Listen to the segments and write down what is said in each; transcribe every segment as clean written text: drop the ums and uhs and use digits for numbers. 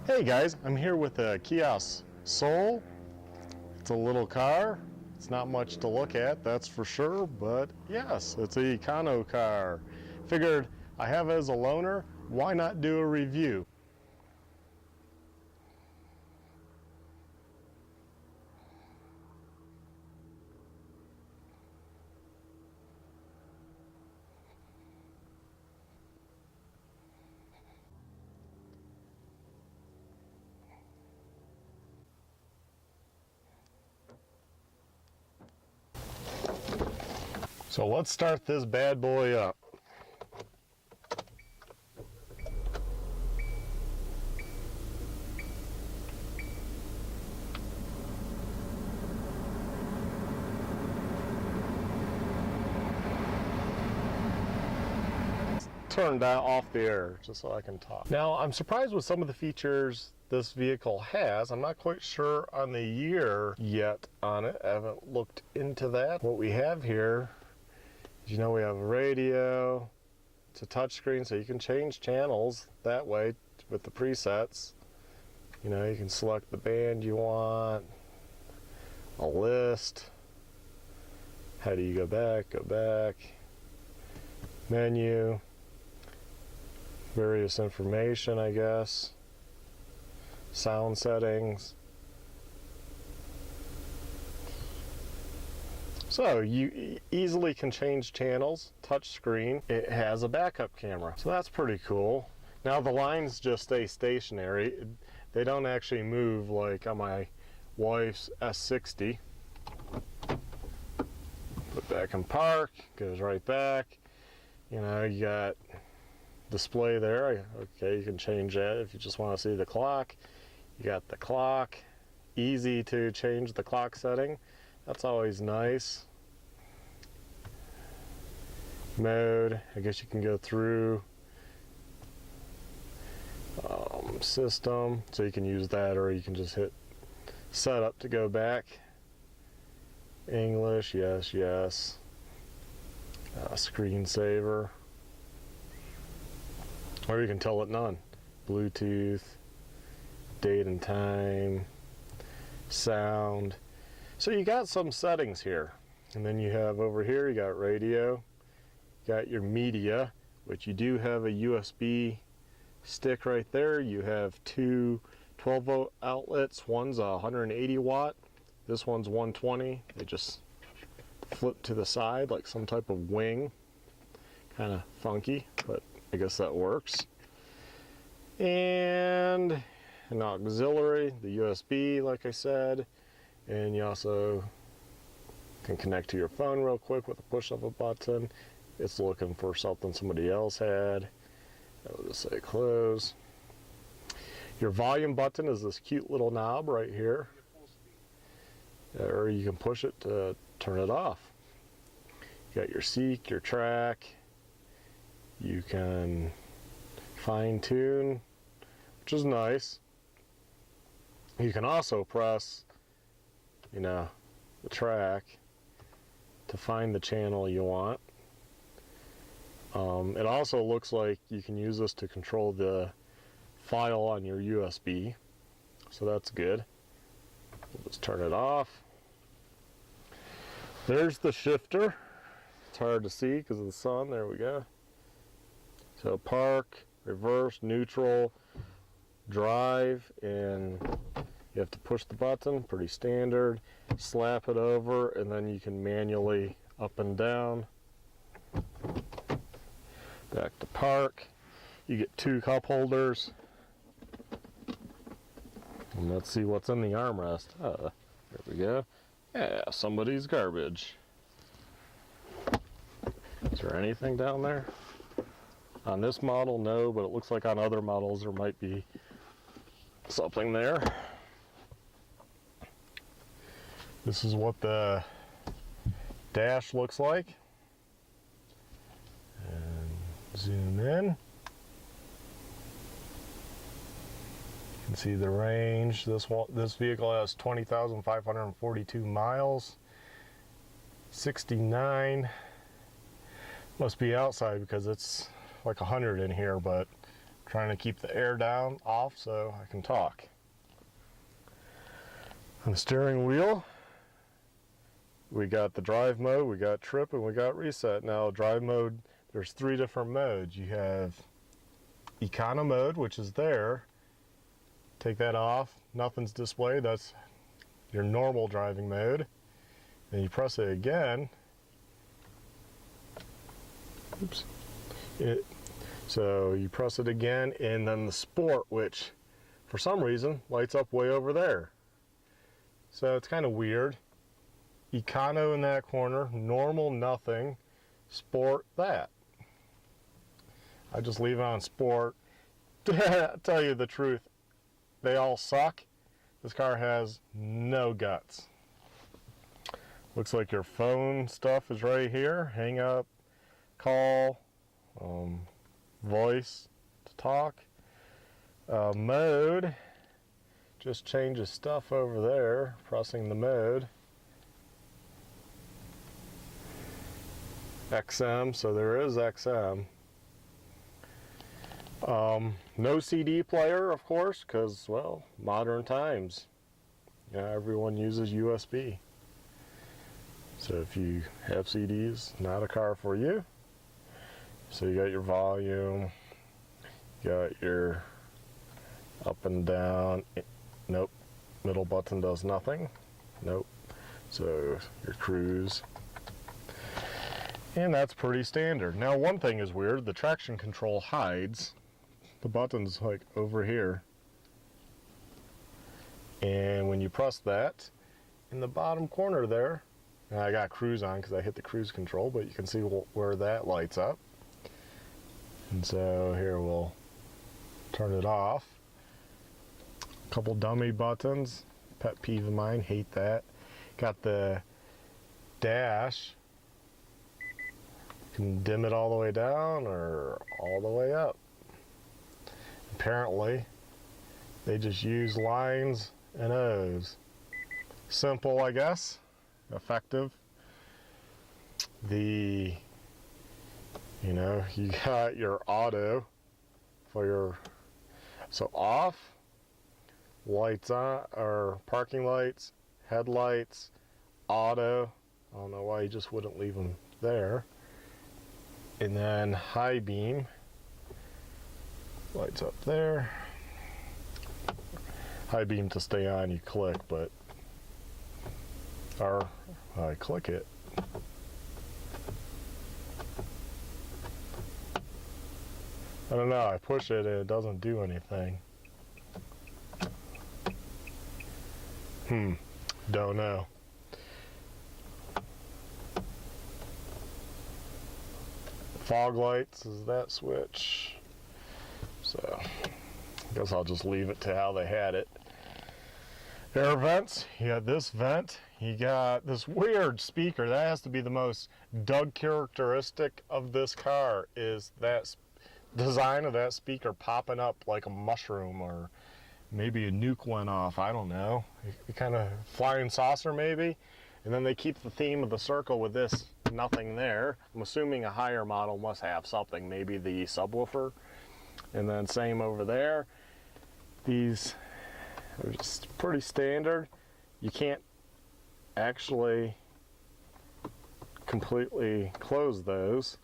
Hey guys, I'm here with a Kia Soul. It's a little car. It's not much to look at, that's for sure, but yes, it's a econo car. Figured I have it as a loaner, why not do a review? So let's start this bad boy up. Turn that off the air just so I can talk. Now I'm surprised with some of the features this vehicle has. I'm not quite sure on the year yet on it. I haven't looked into that. What we have here, you know, we have a radio. It's a touchscreen, so you can change channels that way with the presets. You know, you can select the band you want, a list. How do you go back? Go back. Menu. Various information, I guess. Sound settings. So you easily can change channels, touch screen. It has a backup camera, so that's pretty cool. Now the lines just stay stationary. They don't actually move like on my wife's S60. Put back in park, goes right back. You know, you got display there. Okay, you can change that if you just want to see the clock. You got the clock. Easy to change the clock setting. That's always nice. Mode, I guess you can go through system, so you can use that, or you can just hit setup to go back. English, yes, yes. Screensaver, or you can tell it none. Bluetooth, date and time, sound. So you got some settings here, and then you have over here, you got radio, you got your media, which you do have a USB stick right there. You have two 12-volt outlets. One's 180 watt, this one's 120. They just flip to the side like some type of wing. Kind of funky, but I guess that works. And an auxiliary, the USB, like I said. And you also can connect to your phone real quick with a push of a button. It's looking for something somebody else had. I'll just say close. Your volume button is this cute little knob right here. Or you can push it to turn it off. You got your seek, your track. You can fine tune, which is nice. You can also press, you know, the track to find the channel you want. It also looks like you can use this to control the file on your USB, so that's good. We'll just turn it off. There's the shifter. It's hard to see because of the sun. There we go. So park, reverse, neutral, drive, and you have to push the button, pretty standard. Slap it over, and then you can manually up and down. Back to park. You get two cup holders. And let's see what's in the armrest. There we go. Yeah, somebody's garbage. Is there anything down there? On this model, no, but it looks like on other models there might be something there. This is what the dash looks like. And zoom in. You can see the range. This vehicle has 20,542 miles. 69. Must be outside because it's like 100 in here, but trying to keep the air down off so I can talk. On the steering wheel, we got the drive mode, we got trip, and we got reset. Now drive mode, there's 3 different modes. You have econo mode, which is there. Take that off, nothing's displayed, that's your normal driving mode. Then you press it again. Oops. So you press it again, and then the sport, which for some reason lights up way over there. So it's kind of weird. Econo in that corner, normal nothing, sport that. I just leave it on sport. To tell you the truth, they all suck. This car has no guts. Looks like your phone stuff is right here. Hang up, call, voice to talk. Mode, just changes stuff over there, pressing the mode. XM, so there is XM. No CD player, of course, because, well, modern times. Yeah, everyone uses USB. So if you have CDs, not a car for you. So you got your volume, you got your up and down. Nope. Middle button does nothing. Nope. So your cruise. And that's pretty standard. Now one thing is weird, the traction control hides. The button's like over here. And when you press that, in the bottom corner there, and I got cruise on because I hit the cruise control, but you can see where that lights up. And so here we'll turn it off. A couple dummy buttons, pet peeve of mine, hate that. Got the dash. You can dim it all the way down or all the way up. Apparently, they just use lines and O's. Simple, I guess. Effective. You got your auto for your, so off, lights on, or parking lights, headlights, auto. I don't know why you just wouldn't leave them there. And then high beam, lights up there. High beam to stay on, you click, but, or I click it. I don't know, I push it and it doesn't do anything. Don't know. Fog lights is that switch. So, I guess I'll just leave it to how they had it. Air vents, you got this vent, you got this weird speaker. That has to be the most Doug characteristic of this car, is that design of that speaker popping up like a mushroom, or maybe a nuke went off, I don't know. Kind of flying saucer maybe. And then they keep the theme of the circle with this nothing there. I'm assuming a higher model must have something, maybe the subwoofer. And then same over there. These are just pretty standard. You can't actually completely close those,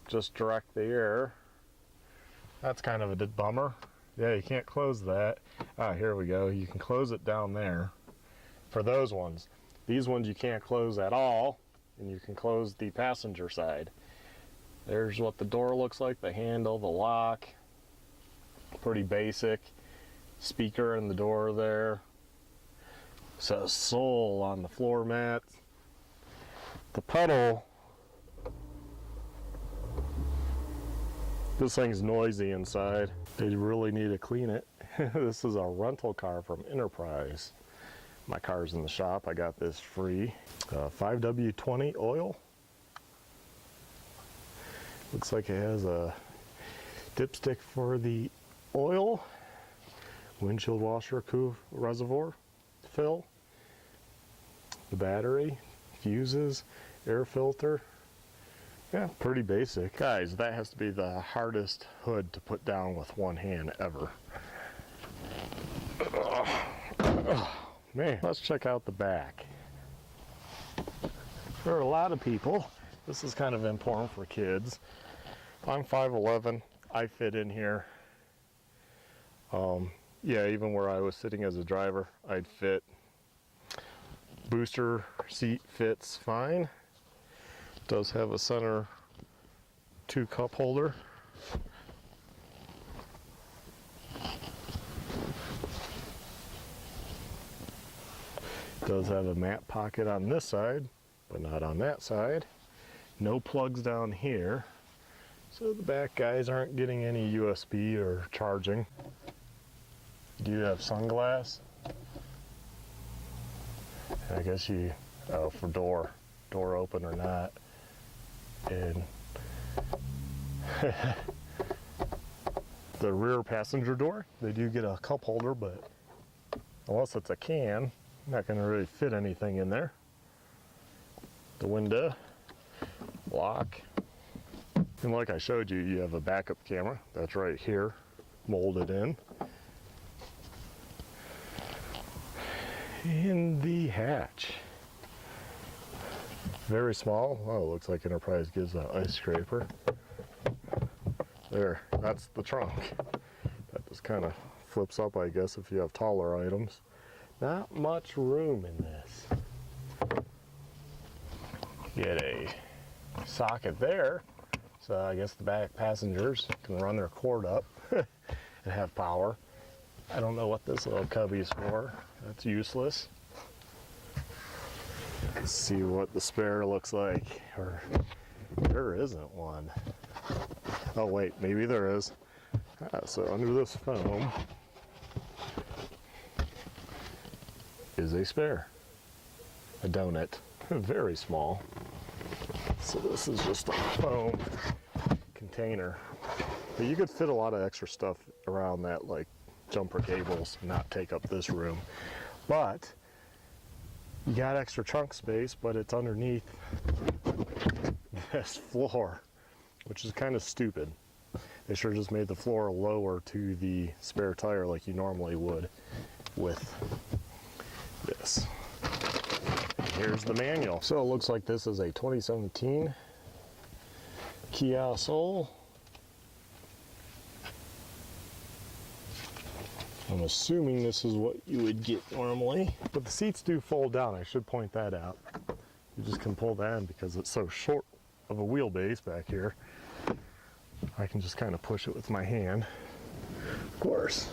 just direct the air. That's kind of a bummer. Yeah, you can't close that. Ah, here we go. You can close it down there for those ones. These ones you can't close at all, and you can close the passenger side. There's what the door looks like, the handle, the lock. Pretty basic. Speaker in the door there. Says Soul on the floor mat. The pedal, this thing's noisy inside. They really need to clean it. This is a rental car from Enterprise. My car's in the shop. I got this free. 5W20 oil. Looks like it has a dipstick for the oil. Windshield washer reservoir fill. The battery, fuses, air filter. Yeah, pretty basic. Guys, that has to be the hardest hood to put down with one hand ever. Man, let's check out the back. For a lot of people, this is kind of important for kids. I'm 5'11", I fit in here. Yeah, even where I was sitting as a driver, I'd fit. Booster seat fits fine. Does have a center 2 cup holder. Does have a mat pocket on this side, but not on that side. No plugs down here, so the back guys aren't getting any USB or charging. Do you have sunglass? I guess you, oh, for door open or not. And the rear passenger door, they do get a cup holder, but unless it's a can, not going to really fit anything in there. The window, lock, and like I showed you, you have a backup camera that's right here, molded in. And the hatch, very small. Oh, looks like Enterprise gives an ice scraper. There, that's the trunk. That just kind of flips up, I guess, if you have taller items. Not much room in this. Get a socket there, so I guess the back passengers can run their cord up and have power. I don't know what this little cubby is for. That's useless. Let's see what the spare looks like. Or there isn't one. Oh wait, maybe there is. So under this foam is a spare. A donut. Very small. So this is just a foam container. But you could fit a lot of extra stuff around that, like jumper cables, not take up this room. But you got extra trunk space, but it's underneath this floor, which is kind of stupid. They sure just made the floor lower to the spare tire like you normally would with this. And here's the manual. So it looks like this is a 2017 Kia Soul. I'm assuming this is what you would get normally, but the seats do fold down. I should point that out. You just can pull that in because it's so short of a wheelbase back here. I can just kind of push it with my hand. Of course.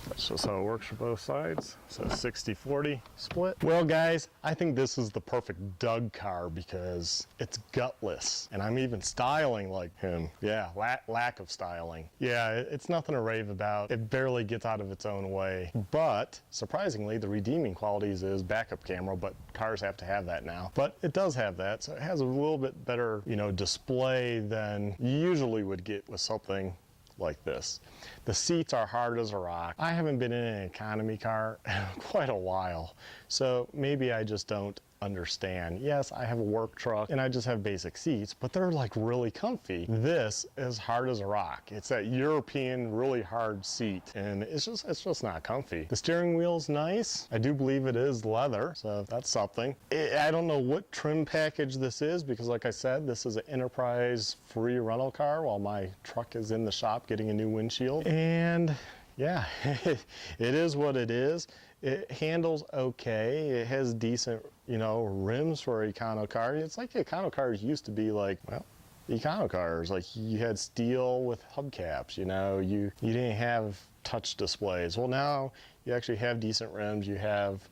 That's just how it works for both sides. So 60-40 split. Well guys, I think this is the perfect Doug car because it's gutless. And I'm even styling like him. Yeah, lack of styling. Yeah, it's nothing to rave about. It barely gets out of its own way. But surprisingly, the redeeming qualities is backup camera, but cars have to have that now. But it does have that, so it has a little bit better, you know, display than you usually would get with something like this. The seats are hard as a rock. I haven't been in an economy car in quite a while, so maybe I just don't understand. Yes, I have a work truck and I just have basic seats, but they're like really comfy. This is hard as a rock. It's that European really hard seat and it's just not comfy. The steering wheel's nice. I do believe it is leather, so that's something. I don't know what trim package this is because like I said, this is an Enterprise free rental car while my truck is in the shop getting a new windshield. And yeah, it is what it is. It handles okay. It has decent, you know, rims for econo car. It's like econo cars used to be like, well, econo cars. Like you had steel with hubcaps, you know, you didn't have touch displays. Well, now you actually have decent rims. You have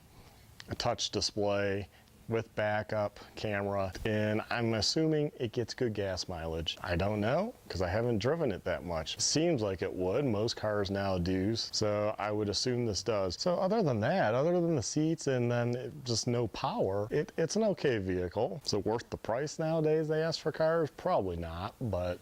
a touch display with backup camera, and I'm assuming it gets good gas mileage. I don't know, because I haven't driven it that much. Seems like it would. Most cars now do, so I would assume this does. So other than that, other than the seats and then just no power, it's an okay vehicle. Is it worth the price nowadays they ask for cars? Probably not, but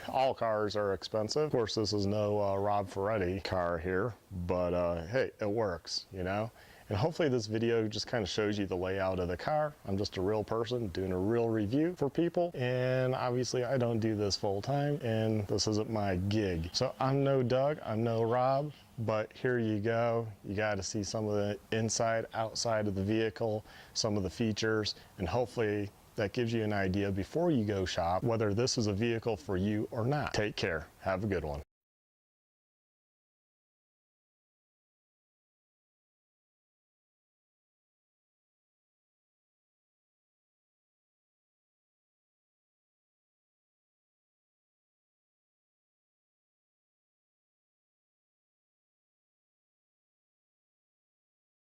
all cars are expensive. Of course, this is no Rob Ferretti car here, but hey, it works, you know? And hopefully this video just kind of shows you the layout of the car. I'm just a real person doing a real review for people, and obviously I don't do this full time, and this isn't my gig. So I'm no Doug, I'm no Rob, but here you go. You got to see some of the inside, outside of the vehicle, some of the features, and hopefully that gives you an idea before you go shop whether this is a vehicle for you or not. Take care. Have a good one.